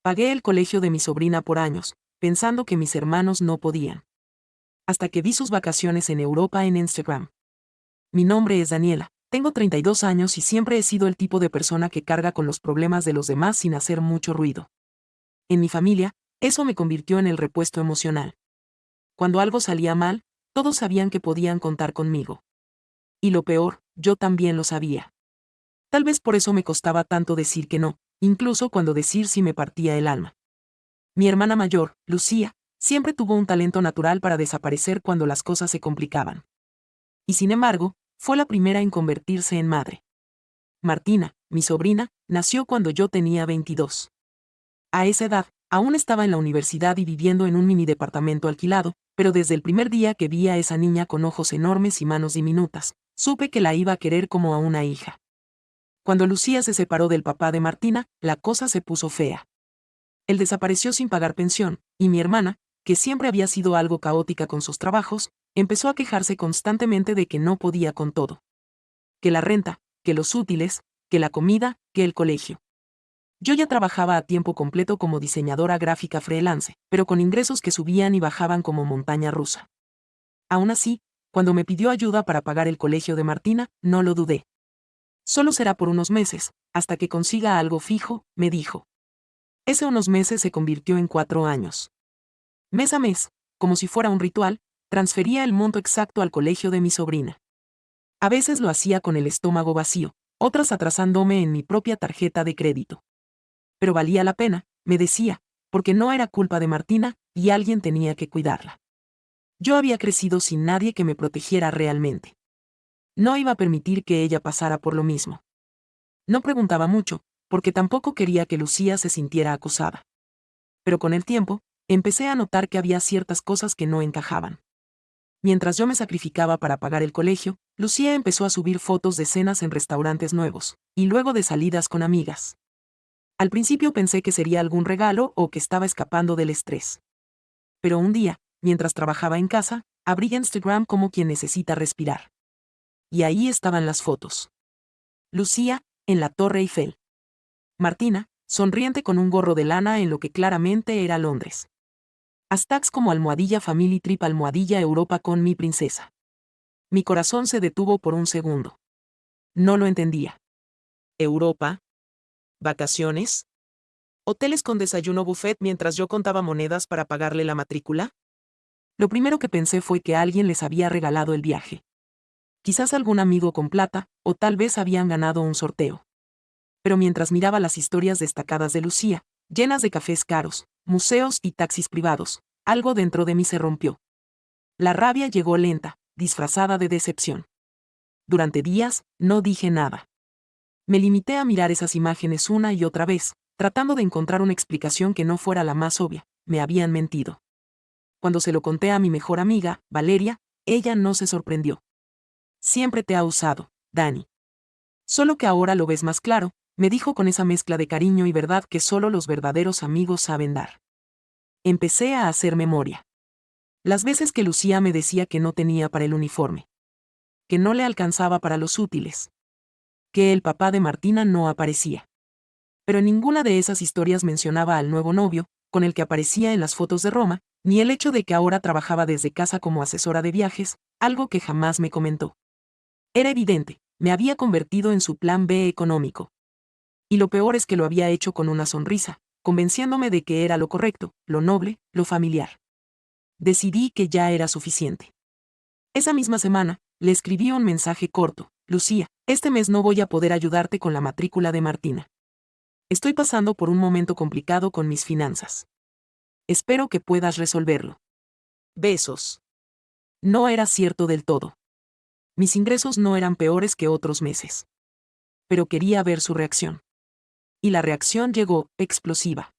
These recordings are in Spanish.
Pagué el colegio de mi sobrina por años, pensando que mis hermanos no podían. Hasta que vi sus vacaciones en Europa en Instagram. Mi nombre es Daniela, tengo 32 años y siempre he sido el tipo de persona que carga con los problemas de los demás sin hacer mucho ruido. En mi familia, eso me convirtió en el repuesto emocional. Cuando algo salía mal, todos sabían que podían contar conmigo. Y lo peor, yo también lo sabía. Tal vez por eso me costaba tanto decir que no, incluso cuando decir sí me partía el alma. Mi hermana mayor, Lucía, siempre tuvo un talento natural para desaparecer cuando las cosas se complicaban. Y sin embargo, fue la primera en convertirse en madre. Martina, mi sobrina, nació cuando yo tenía 22. A esa edad, aún estaba en la universidad y viviendo en un mini departamento alquilado, pero desde el primer día que vi a esa niña con ojos enormes y manos diminutas, supe que la iba a querer como a una hija. Cuando Lucía se separó del papá de Martina, la cosa se puso fea. Él desapareció sin pagar pensión, y mi hermana, que siempre había sido algo caótica con sus trabajos, empezó a quejarse constantemente de que no podía con todo. Que la renta, que los útiles, que la comida, que el colegio. Yo ya trabajaba a tiempo completo como diseñadora gráfica freelance, pero con ingresos que subían y bajaban como montaña rusa. Aún así, cuando me pidió ayuda para pagar el colegio de Martina, no lo dudé. Solo será por unos meses, hasta que consiga algo fijo, me dijo. Ese unos meses se convirtió en 4 años. Mes a mes, como si fuera un ritual, transfería el monto exacto al colegio de mi sobrina. A veces lo hacía con el estómago vacío, otras atrasándome en mi propia tarjeta de crédito. Pero valía la pena, me decía, porque no era culpa de Martina, y alguien tenía que cuidarla. Yo había crecido sin nadie que me protegiera realmente. No iba a permitir que ella pasara por lo mismo. No preguntaba mucho, porque tampoco quería que Lucía se sintiera acosada. Pero con el tiempo, empecé a notar que había ciertas cosas que no encajaban. Mientras yo me sacrificaba para pagar el colegio, Lucía empezó a subir fotos de cenas en restaurantes nuevos, y luego de salidas con amigas. Al principio pensé que sería algún regalo o que estaba escapando del estrés. Pero un día, mientras trabajaba en casa, abrí Instagram como quien necesita respirar. Y ahí estaban las fotos. Lucía, en la Torre Eiffel. Martina, sonriente con un gorro de lana en lo que claramente era Londres. Hashtags como almohadilla family trip almohadilla Europa con mi princesa. Mi corazón se detuvo por un segundo. No lo entendía. ¿Europa? ¿Vacaciones? ¿Hoteles con desayuno buffet mientras yo contaba monedas para pagarle la matrícula? Lo primero que pensé fue que alguien les había regalado el viaje. Quizás algún amigo con plata, o tal vez habían ganado un sorteo. Pero mientras miraba las historias destacadas de Lucía, llenas de cafés caros, museos y taxis privados, algo dentro de mí se rompió. La rabia llegó lenta, disfrazada de decepción. Durante días, no dije nada. Me limité a mirar esas imágenes una y otra vez, tratando de encontrar una explicación que no fuera la más obvia. Me habían mentido. Cuando se lo conté a mi mejor amiga, Valeria, ella no se sorprendió. Siempre te ha usado, Dani. Solo que ahora lo ves más claro, me dijo con esa mezcla de cariño y verdad que solo los verdaderos amigos saben dar. Empecé a hacer memoria. Las veces que Lucía me decía que no tenía para el uniforme. Que no le alcanzaba para los útiles. Que el papá de Martina no aparecía. Pero en ninguna de esas historias mencionaba al nuevo novio, con el que aparecía en las fotos de Roma, ni el hecho de que ahora trabajaba desde casa como asesora de viajes, algo que jamás me comentó. Era evidente, me había convertido en su plan B económico. Y lo peor es que lo había hecho con una sonrisa, convenciéndome de que era lo correcto, lo noble, lo familiar. Decidí que ya era suficiente. Esa misma semana, le escribí un mensaje corto: Lucía, este mes no voy a poder ayudarte con la matrícula de Martina. Estoy pasando por un momento complicado con mis finanzas. Espero que puedas resolverlo. Besos. No era cierto del todo. Mis ingresos no eran peores que otros meses. Pero quería ver su reacción. Y la reacción llegó, explosiva.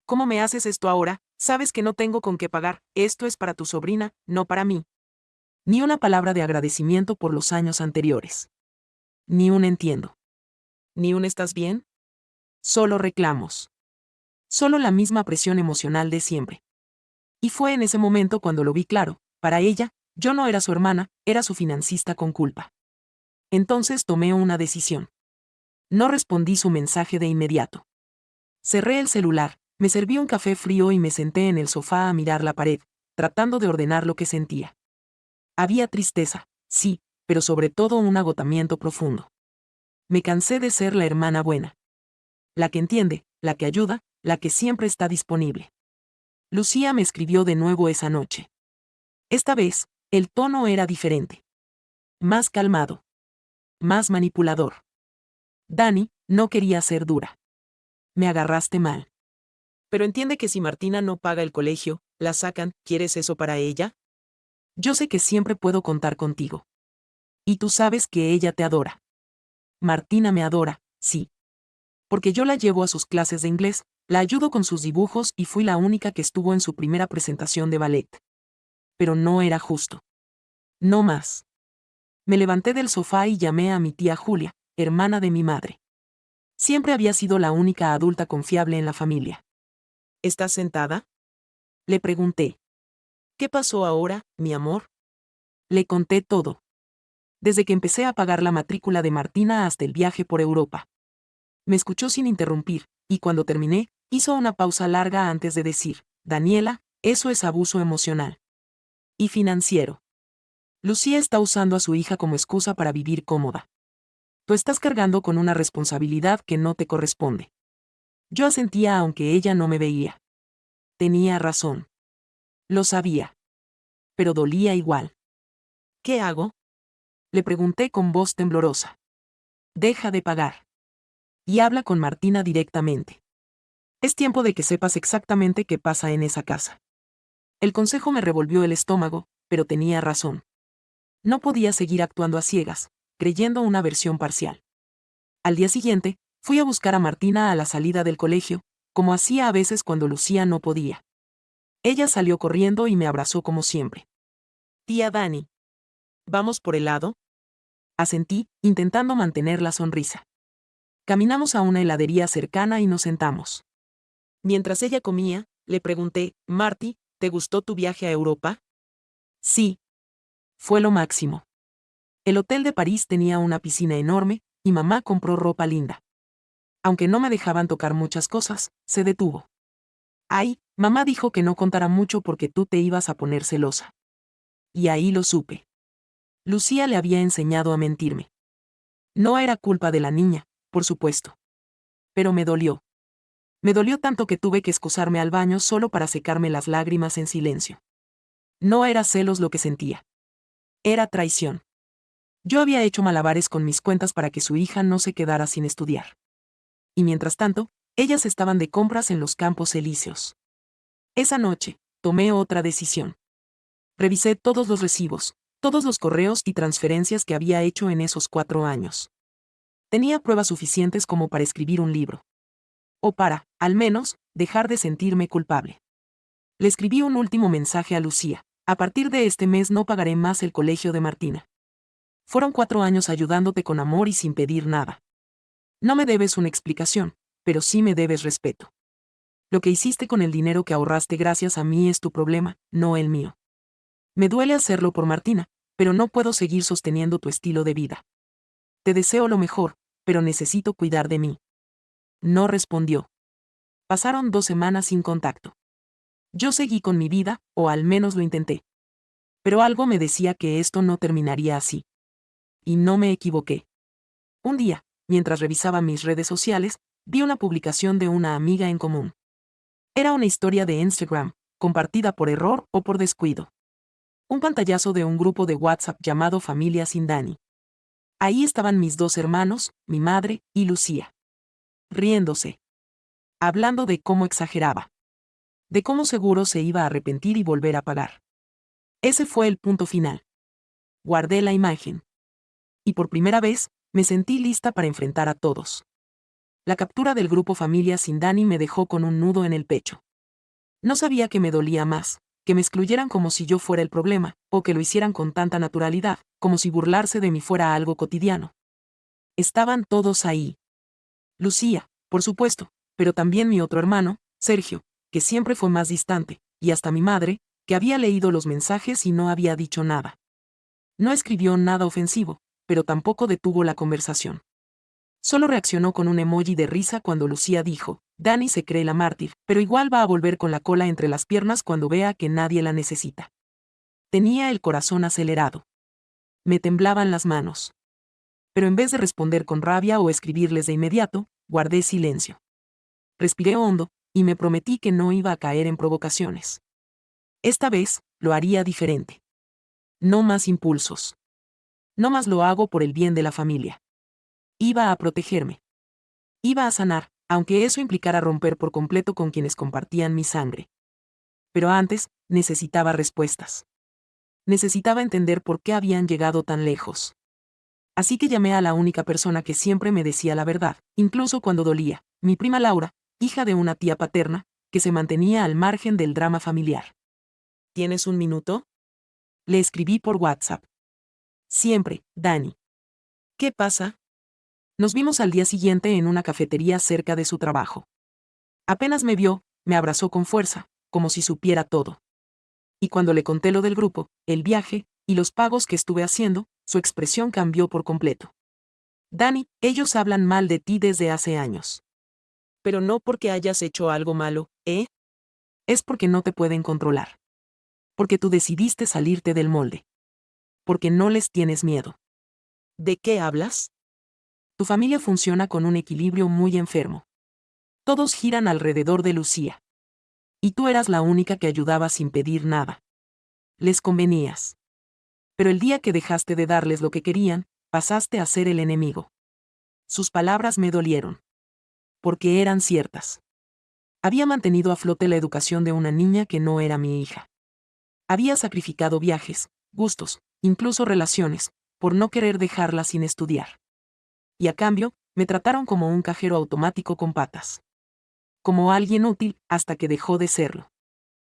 ¿Cómo me haces esto ahora? Sabes que no tengo con qué pagar, esto es para tu sobrina, no para mí. Ni una palabra de agradecimiento por los años anteriores. Ni un entiendo. Ni un ¿estás bien? Solo reclamos. Solo la misma presión emocional de siempre. Y fue en ese momento cuando lo vi claro: para ella, yo no era su hermana, era su financista con culpa. Entonces tomé una decisión. No respondí su mensaje de inmediato. Cerré el celular, Me serví un café frío y me senté en el sofá a mirar la pared, tratando de ordenar lo que sentía. Había tristeza, sí, pero sobre todo un agotamiento profundo. Me cansé de ser la hermana buena. La que entiende, la que ayuda, la que siempre está disponible. Lucía me escribió de nuevo esa noche. Esta vez, el tono era diferente. Más calmado. Más manipulador. Dani, no quería ser dura. Me agarraste mal. Pero entiende que si Martina no paga el colegio, la sacan, ¿quieres eso para ella? Yo sé que siempre puedo contar contigo. Y tú sabes que ella te adora. Martina me adora, sí. Porque yo la llevo a sus clases de inglés, la ayudo con sus dibujos y fui la única que estuvo en su primera presentación de ballet. Pero no era justo. No más. Me levanté del sofá y llamé a mi tía Julia, hermana de mi madre. Siempre había sido la única adulta confiable en la familia. ¿Estás sentada? Le pregunté. ¿Qué pasó ahora, mi amor? Le conté todo. Desde que empecé a pagar la matrícula de Martina hasta el viaje por Europa. Me escuchó sin interrumpir, y cuando terminé, hizo una pausa larga antes de decir, Daniela, eso es abuso emocional. Y financiero. Lucía está usando a su hija como excusa para vivir cómoda. Tú estás cargando con una responsabilidad que no te corresponde. Yo asentía aunque ella no me veía. Tenía razón. Lo sabía. Pero dolía igual. ¿Qué hago? Le pregunté con voz temblorosa. Deja de pagar. Y habla con Martina directamente. Es tiempo de que sepas exactamente qué pasa en esa casa. El consejo me revolvió el estómago, pero tenía razón. No podía seguir actuando a ciegas, creyendo una versión parcial. Al día siguiente, fui a buscar a Martina a la salida del colegio, como hacía a veces cuando Lucía no podía. Ella salió corriendo y me abrazó como siempre. Tía Dani. ¿Vamos por helado? Asentí, intentando mantener la sonrisa. Caminamos a una heladería cercana y nos sentamos. Mientras ella comía, le pregunté, Marty, ¿te gustó tu viaje a Europa? Sí. Fue lo máximo. El hotel de París tenía una piscina enorme, y mamá compró ropa linda. Aunque no me dejaban tocar muchas cosas, se detuvo. Ay, mamá dijo que no contara mucho porque tú te ibas a poner celosa. Y ahí lo supe. Lucía le había enseñado a mentirme. No era culpa de la niña, por supuesto. Pero me dolió. Me dolió tanto que tuve que excusarme al baño solo para secarme las lágrimas en silencio. No era celos lo que sentía. Era traición. Yo había hecho malabares con mis cuentas para que su hija no se quedara sin estudiar. Y mientras tanto, ellas estaban de compras en los Campos Elíseos. Esa noche, tomé otra decisión. Revisé todos los recibos, todos los correos y transferencias que había hecho en esos 4 años. Tenía pruebas suficientes como para escribir un libro. O para, al menos, dejar de sentirme culpable. Le escribí un último mensaje a Lucía. A partir de este mes no pagaré más el colegio de Martina. Fueron 4 años ayudándote con amor y sin pedir nada. No me debes una explicación, pero sí me debes respeto. Lo que hiciste con el dinero que ahorraste gracias a mí es tu problema, no el mío. Me duele hacerlo por Martina, pero no puedo seguir sosteniendo tu estilo de vida. Te deseo lo mejor, pero necesito cuidar de mí. No respondió. Pasaron 2 semanas sin contacto. Yo seguí con mi vida, o al menos lo intenté. Pero algo me decía que esto no terminaría así. Y no me equivoqué. Un día, mientras revisaba mis redes sociales, vi una publicación de una amiga en común. Era una historia de Instagram, compartida por error o por descuido. Un pantallazo de un grupo de WhatsApp llamado Familia Sin Dani. Ahí estaban mis 2 hermanos, mi madre y Lucía. Riéndose. Hablando de cómo exageraba. De cómo seguro se iba a arrepentir y volver a pagar. Ese fue el punto final. Guardé la imagen. Y por primera vez, me sentí lista para enfrentar a todos. La captura del grupo Familia Sin Dani me dejó con un nudo en el pecho. No sabía que me dolía más, que me excluyeran como si yo fuera el problema, o que lo hicieran con tanta naturalidad, como si burlarse de mí fuera algo cotidiano. Estaban todos ahí. Lucía, por supuesto, pero también mi otro hermano, Sergio, que siempre fue más distante, y hasta mi madre, que había leído los mensajes y no había dicho nada. No escribió nada ofensivo, pero tampoco detuvo la conversación. Solo reaccionó con un emoji de risa cuando Lucía dijo, Dani se cree la mártir, pero igual va a volver con la cola entre las piernas cuando vea que nadie la necesita. Tenía el corazón acelerado. Me temblaban las manos. Pero en vez de responder con rabia o escribirles de inmediato, guardé silencio. Respiré hondo, y me prometí que no iba a caer en provocaciones. Esta vez, lo haría diferente. No más impulsos. No más lo hago por el bien de la familia. Iba a protegerme. Iba a sanar, aunque eso implicara romper por completo con quienes compartían mi sangre. Pero antes, necesitaba respuestas. Necesitaba entender por qué habían llegado tan lejos. Así que llamé a la única persona que siempre me decía la verdad, incluso cuando dolía, mi prima Laura, hija de una tía paterna, que se mantenía al margen del drama familiar. ¿Tienes un minuto? Le escribí por WhatsApp. Siempre, Dani. ¿Qué pasa? Nos vimos al día siguiente en una cafetería cerca de su trabajo. Apenas me vio, me abrazó con fuerza, como si supiera todo. Y cuando le conté lo del grupo, el viaje, y los pagos que estuve haciendo, su expresión cambió por completo. Dani, ellos hablan mal de ti desde hace años. Pero no porque hayas hecho algo malo, ¿eh? Es porque no te pueden controlar. Porque tú decidiste salirte del molde. Porque no les tienes miedo. ¿De qué hablas? Tu familia funciona con un equilibrio muy enfermo. Todos giran alrededor de Lucía. Y tú eras la única que ayudaba sin pedir nada. Les convenías. Pero el día que dejaste de darles lo que querían, pasaste a ser el enemigo. Sus palabras me dolieron. Porque eran ciertas. Había mantenido a flote la educación de una niña que no era mi hija. Había sacrificado viajes, gustos, incluso relaciones, por no querer dejarla sin estudiar. Y a cambio, me trataron como un cajero automático con patas. Como alguien útil, hasta que dejó de serlo.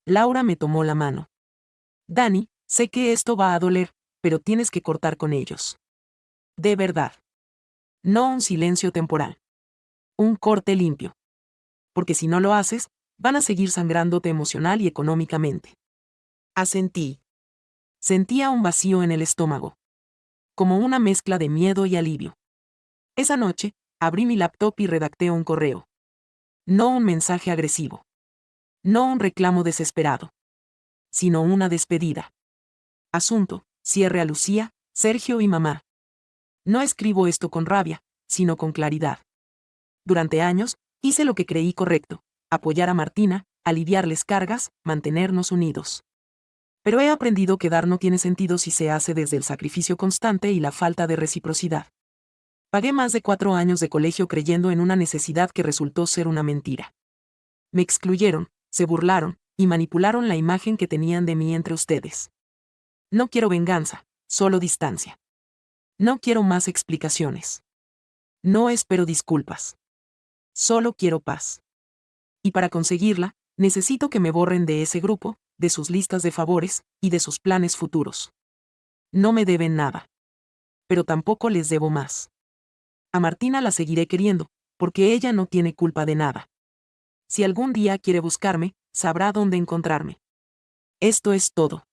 Laura me tomó la mano. Dani, sé que esto va a doler, pero tienes que cortar con ellos. De verdad. No un silencio temporal. Un corte limpio. Porque si no lo haces, van a seguir sangrándote emocional y económicamente. Asentí. Sentía un vacío en el estómago. Como una mezcla de miedo y alivio. Esa noche, abrí mi laptop y redacté un correo. No un mensaje agresivo. No un reclamo desesperado. Sino una despedida. Asunto, cierre a Lucía, Sergio y mamá. No escribo esto con rabia, sino con claridad. Durante años, hice lo que creí correcto, apoyar a Martina, aliviarles cargas, mantenernos unidos. Pero he aprendido que dar no tiene sentido si se hace desde el sacrificio constante y la falta de reciprocidad. Pagué más de 4 años de colegio creyendo en una necesidad que resultó ser una mentira. Me excluyeron, se burlaron, y manipularon la imagen que tenían de mí entre ustedes. No quiero venganza, solo distancia. No quiero más explicaciones. No espero disculpas. Solo quiero paz. Y para conseguirla, necesito que me borren de ese grupo, de sus listas de favores, y de sus planes futuros. No me deben nada. Pero tampoco les debo más. A Martina la seguiré queriendo, porque ella no tiene culpa de nada. Si algún día quiere buscarme, sabrá dónde encontrarme. Esto es todo.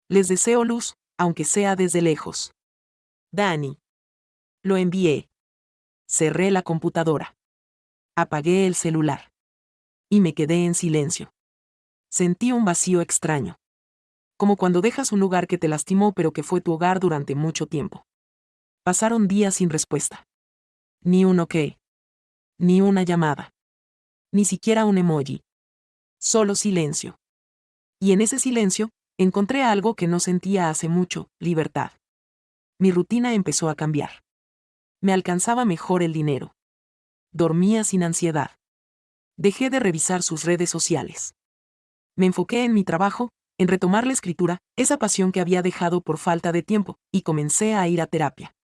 Les deseo luz, aunque sea desde lejos. Dani. Lo envié. Cerré la computadora. Apagué el celular. Y me quedé en silencio. Sentí un vacío extraño. Como cuando dejas un lugar que te lastimó pero que fue tu hogar durante mucho tiempo. Pasaron días sin respuesta. Ni un ok. Ni una llamada. Ni siquiera un emoji. Solo silencio. Y en ese silencio, encontré algo que no sentía hace mucho, libertad. Mi rutina empezó a cambiar. Me alcanzaba mejor el dinero. Dormía sin ansiedad. Dejé de revisar sus redes sociales. Me enfoqué en mi trabajo, en retomar la escritura, esa pasión que había dejado por falta de tiempo, y comencé a ir a terapia.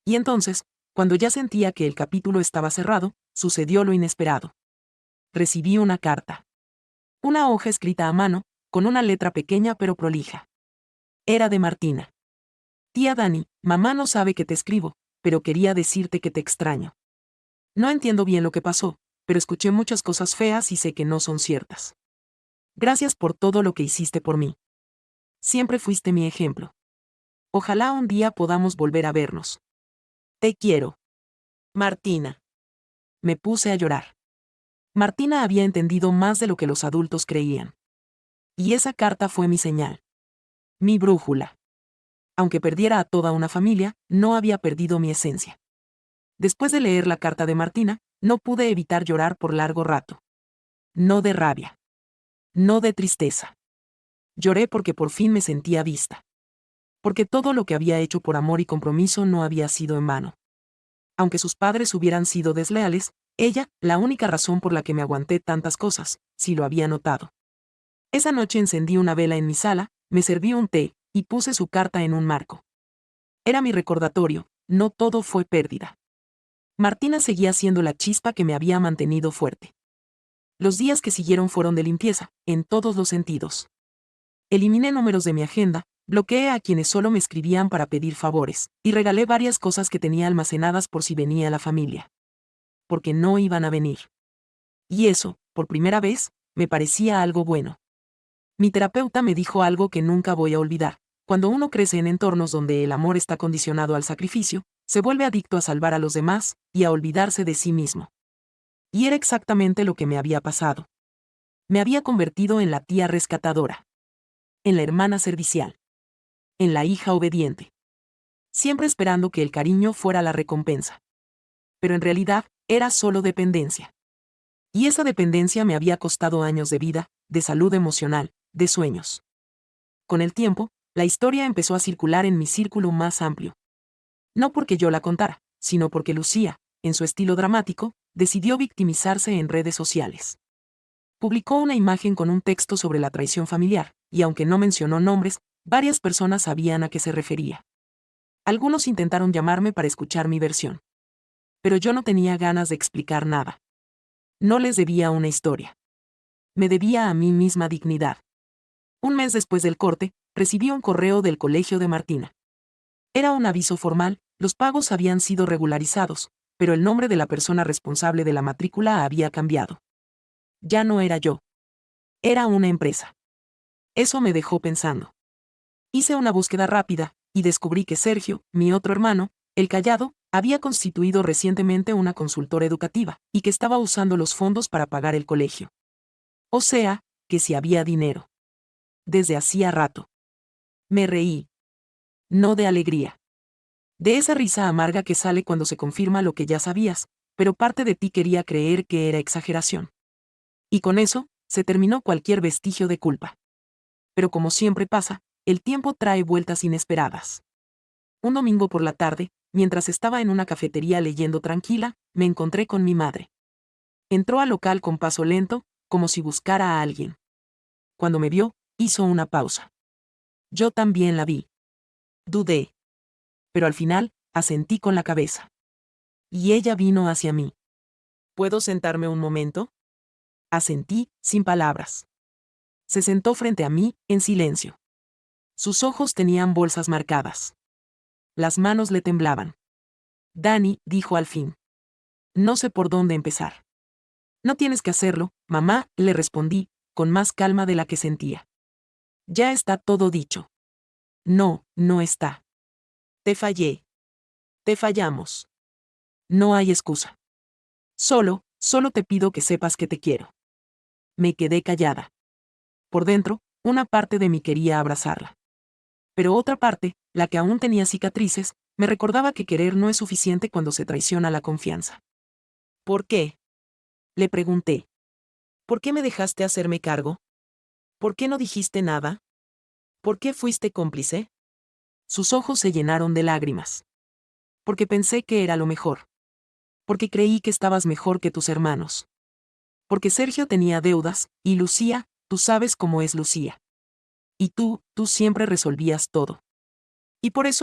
Y entonces, cuando ya sentía que el capítulo estaba cerrado, sucedió lo inesperado. Recibí una carta. Una hoja escrita a mano, con una letra pequeña pero prolija. Era de Martina. Tía Dani, mamá no sabe que te escribo, pero quería decirte que te extraño. No entiendo bien lo que pasó, pero escuché muchas cosas feas y sé que no son ciertas. Gracias por todo lo que hiciste por mí. Siempre fuiste mi ejemplo. Ojalá un día podamos volver a vernos. Te quiero. Martina. Me puse a llorar. Martina había entendido más de lo que los adultos creían. Y esa carta fue mi señal. Mi brújula. Aunque perdiera a toda una familia, no había perdido mi esencia. Después de leer la carta de Martina, no pude evitar llorar por largo rato. No de rabia. No de tristeza. Lloré porque por fin me sentía vista. Porque todo lo que había hecho por amor y compromiso no había sido en vano. Aunque sus padres hubieran sido desleales, ella, la única razón por la que me aguanté tantas cosas, sí lo había notado. Esa noche encendí una vela en mi sala, me serví un té, y puse su carta en un marco. Era mi recordatorio, no todo fue pérdida. Martina seguía siendo la chispa que me había mantenido fuerte. Los días que siguieron fueron de limpieza, en todos los sentidos. Eliminé números de mi agenda, bloqueé a quienes solo me escribían para pedir favores, y regalé varias cosas que tenía almacenadas por si venía la familia. Porque no iban a venir. Y eso, por primera vez, me parecía algo bueno. Mi terapeuta me dijo algo que nunca voy a olvidar. Cuando uno crece en entornos donde el amor está condicionado al sacrificio, se vuelve adicto a salvar a los demás y a olvidarse de sí mismo. Y era exactamente lo que me había pasado. Me había convertido en la tía rescatadora. En la hermana servicial. En la hija obediente. Siempre esperando que el cariño fuera la recompensa. Pero en realidad, era solo dependencia. Y esa dependencia me había costado años de vida, de salud emocional, de sueños. Con el tiempo, la historia empezó a circular en mi círculo más amplio. No porque yo la contara, sino porque Lucía, en su estilo dramático, decidió victimizarse en redes sociales. Publicó una imagen con un texto sobre la traición familiar, y aunque no mencionó nombres, varias personas sabían a qué se refería. Algunos intentaron llamarme para escuchar mi versión. Pero yo no tenía ganas de explicar nada. No les debía una historia. Me debía a mí misma dignidad. Un mes después del corte, recibí un correo del colegio de Martina. Era un aviso formal, los pagos habían sido regularizados, pero el nombre de la persona responsable de la matrícula había cambiado. Ya no era yo. Era una empresa. Eso me dejó pensando. Hice una búsqueda rápida, y descubrí que Sergio, mi otro hermano, el callado, había constituido recientemente una consultora educativa, y que estaba usando los fondos para pagar el colegio. O sea, que si había dinero. Desde hacía rato. Me reí. No de alegría. De esa risa amarga que sale cuando se confirma lo que ya sabías, pero parte de ti quería creer que era exageración. Y con eso, se terminó cualquier vestigio de culpa. Pero como siempre pasa, el tiempo trae vueltas inesperadas. Un domingo por la tarde, mientras estaba en una cafetería leyendo tranquila, me encontré con mi madre. Entró al local con paso lento, como si buscara a alguien. Cuando me vio, hizo una pausa. Yo también la vi. Dudé. Pero al final, asentí con la cabeza. Y ella vino hacia mí. ¿Puedo sentarme un momento? Asentí, sin palabras. Se sentó frente a mí, en silencio. Sus ojos tenían bolsas marcadas. Las manos le temblaban. Dani, dijo al fin. No sé por dónde empezar. No tienes que hacerlo, mamá, le respondí, con más calma de la que sentía. Ya está todo dicho. No, no está. Te fallé. Te fallamos. No hay excusa. Solo te pido que sepas que te quiero. Me quedé callada. Por dentro, una parte de mí quería abrazarla. Pero otra parte, la que aún tenía cicatrices, me recordaba que querer no es suficiente cuando se traiciona la confianza. ¿Por qué? Le pregunté. ¿Por qué me dejaste hacerme cargo? ¿Por qué no dijiste nada? ¿Por qué fuiste cómplice? Sus ojos se llenaron de lágrimas. Porque pensé que era lo mejor. Porque creí que estabas mejor que tus hermanos. Porque Sergio tenía deudas, y Lucía, tú sabes cómo es Lucía. Y tú siempre resolvías todo. Y por eso